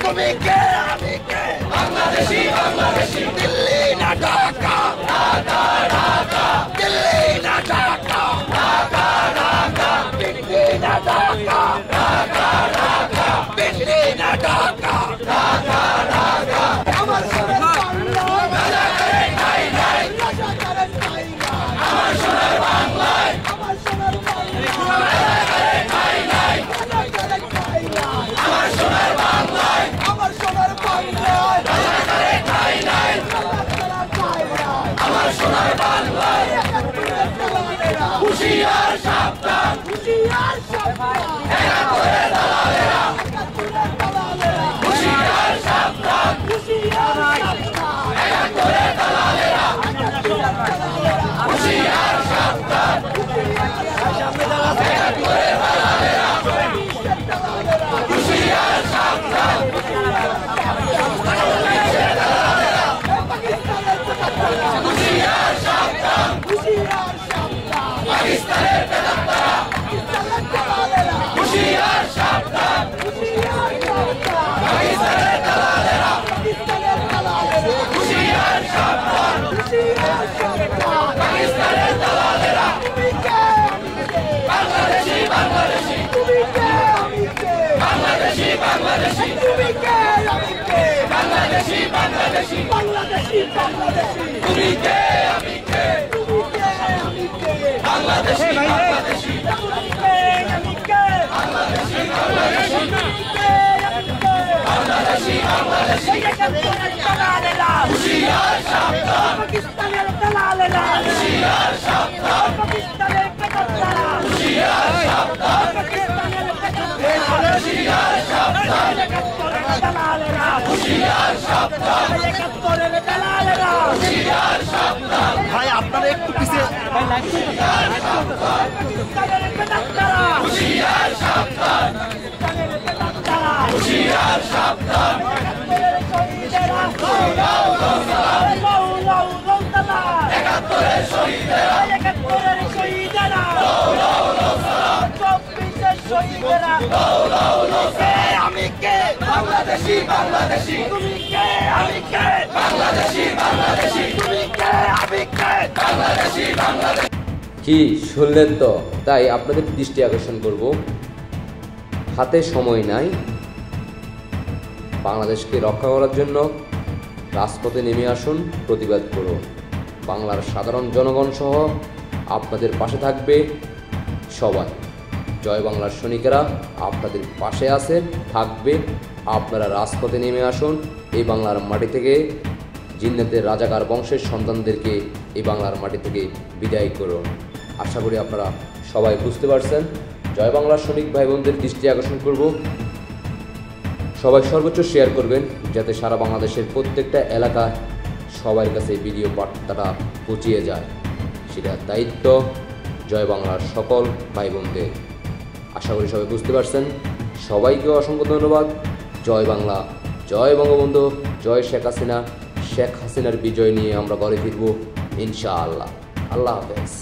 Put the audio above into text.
তুমি কে আমি কে বাংলাদেশি বাংলাদেশি দিল্লি না ঢাকা ঢাকা ঢাকা দিল্লি না ঢাকা ঢাকা ঢাকা দিল্লি না ঢাকা ঢাকা ঢাকা দিল্লি না ঢাকা ঢাকা ঢাকা আমার সোনার বাংলা নাই নাই আমার সোনার বাংলা আমার সোনার বাংলা নাই নাই আমার সোনার বাংলা আমার সোনার বাংলা নাই নাই আমার সোনার বাংলা হুঁশিয়ার সাবধান হুঁশিয়ার সাবধান একাত্তরের দালালেরা হুঁশিয়ার সাবধান হুঁশিয়ার সাবধান একাত্তরের দালালেরা হুঁশিয়ার সাবধান একাত্তরের দালালেরা হুঁশিয়ার সাবধান হুঁশিয়ার সাবধান পাকিস্তানের বেদাত্তারা হুঁশিয়ার সাবধান পাকিস্তানের দালালেরা হুঁশিয়ার সাবধান পাকিস্তানের দালালেরা বাংলাদেশি বাংলাদেশি বাংলাদেশি বাংলাদেশি বাংলাদেশি বাংলাদেশি বাংলাদেশি বাংলাদেশি তুমি কে আমি কে বাংলাদেশি বাংলাদেশি বাংলাদেশি বাংলাদেশি বাংলাদেশি বাংলাদেশি হুঁশিয়ার সাবধান পাকিস্তানের দালালেরা হুঁশিয়ার সাবধান পাকিস্তানের বেদাত্তারা হুঁশিয়ার সাবধান পাকিস্তানের বেদাত্তারা হুঁশিয়ার সাবধান দালালেরা হুঁশিয়ার সাবধান একাত্তরের দালালেরা হুঁশিয়ার সাবধান ভাই আপনারা একটু পিছিয়ে হুঁশিয়ার সাবধান পাকিস্তানের বেদাত্তারা হুঁশিয়ার সাবধান পাকিস্তানের বেদাত্তারা হুঁশিয়ার সাবধান একাত্তরের শহীদেরা একাত্তরের শহীদেরা একাত্তরের শহীদেরা চব্বিশের শহীদেরা কে আমি কে বাংলাদেশি বাংলাদেশি তুমি কে আমি কে বাংলাদেশি বাংলাদেশি তুমি কে আমি কে বাংলাদেশি বাংলাদেশি কি শুনলেন তো? তাই আপনাদের দৃষ্টি আকর্ষণ করব, হাতে সময় নাই। বাংলাদেশকে রক্ষা করার জন্য রাজপথে নেমে আসুন, প্রতিবাদ করুন। বাংলার সাধারণ জনগণ সহ আপনাদের পাশে থাকবে সবাই। জয় বাংলার সৈনিকেরা আপনাদের পাশে আছে, থাকবে। আপনারা রাজপথে নেমে আসুন। এই বাংলার মাটি থেকে জিন্নাতের রাজাকার বংশের সন্তানদেরকে এই বাংলার মাটি থেকে বিদায় করুন। আশা করি আপনারা সবাই বুঝতে পারছেন। জয় বাংলার সৈনিক ভাই বোনদের দৃষ্টি আকর্ষণ করব, সবাই সর্বোচ্চ শেয়ার করবেন যাতে সারা বাংলাদেশের প্রত্যেকটা এলাকা সবার কাছে ভিডিও বার্তাটা পৌঁছিয়ে যায়। সেটা দায়িত্ব জয় বাংলার সকল ভাই বোনদের। আশা করি সবাই বুঝতে পারছেন। সবাইকে অসংখ্য ধন্যবাদ। জয় বাংলা, জয় বঙ্গবন্ধু, জয় শেখ হাসিনা। শেখ হাসিনার বিজয় নিয়ে আমরা ঘরে ফিরব ইনশাআল্লাহ। আল্লাহ হাফেজ।